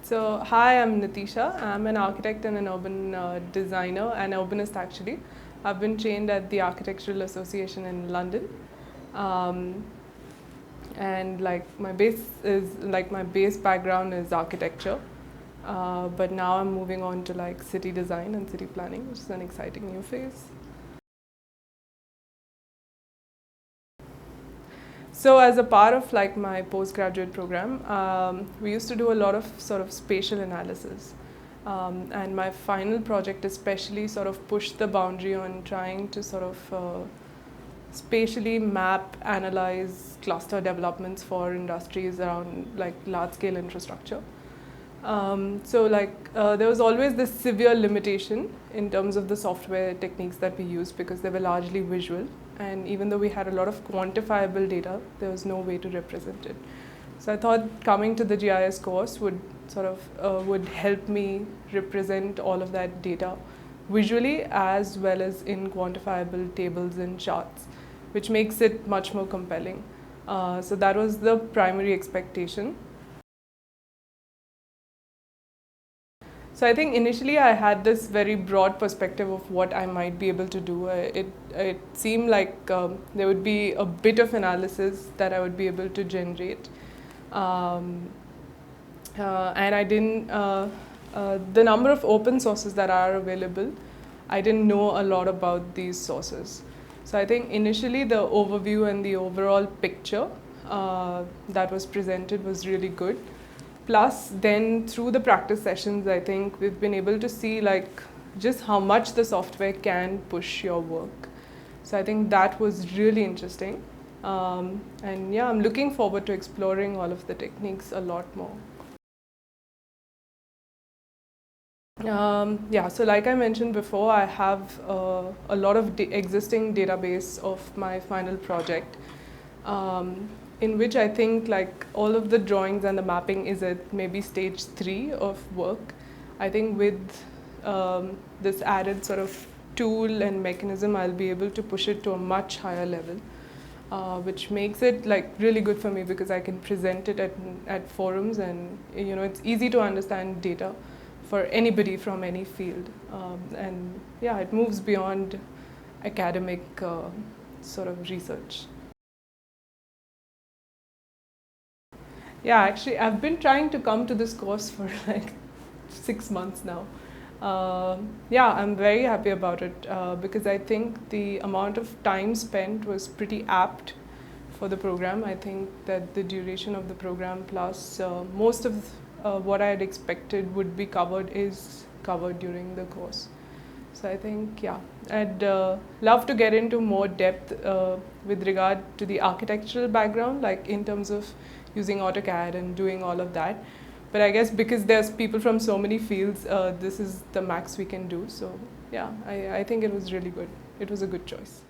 So, hi, I'm Nitisha. I'm an architect and an urban designer, an urbanist actually. I've been trained at the Architectural Association in London. Um, and my base background is architecture. But now I'm moving on to city design and city planning, which is an exciting new phase. So as a part of my postgraduate program, we used to do a lot of sort of spatial analysis. And my final project especially sort of pushed the boundary on trying to sort of spatially map, analyze cluster developments for industries around large scale infrastructure. There was always this severe limitation in terms of the software techniques that we used because they were largely visual. And even though we had a lot of quantifiable data, there was no way to represent it. So I thought coming to the GIS course would sort of would help me represent all of that data visually as well as in quantifiable tables and charts, which makes it much more compelling. So that was the primary expectation. So I think initially I had this very broad perspective of what I might be able to do. It seemed like there would be a bit of analysis that I would be able to generate. And I didn't, the number of open sources that are available, I didn't know a lot about these sources. So I think initially the overview and the overall picture that was presented was really good. Plus, then through the practice sessions, I think we've been able to see just how much the software can push your work. So I think that was really interesting. And yeah, I'm looking forward to exploring all of the techniques a lot more. So like I mentioned before, I have a lot of existing database of my final project. In which I think all of the drawings and the mapping is at maybe stage 3 of work. I think with this added sort of tool and mechanism, I'll be able to push it to a much higher level, which makes it really good for me because I can present it at forums, and it's easy to understand data for anybody from any field. And yeah, it moves beyond academic sort of research. Yeah, actually, I've been trying to come to this course for 6 months now. Yeah, I'm very happy about it because I think the amount of time spent was pretty apt for the program. I think that the duration of the program plus most of what I had expected would be covered is covered during the course. So I think, yeah, I'd love to get into more depth with regard to the architectural background, in terms of using AutoCAD and doing all of that. But I guess because there's people from so many fields, this is the max we can do. So yeah, I think it was really good. It was a good choice.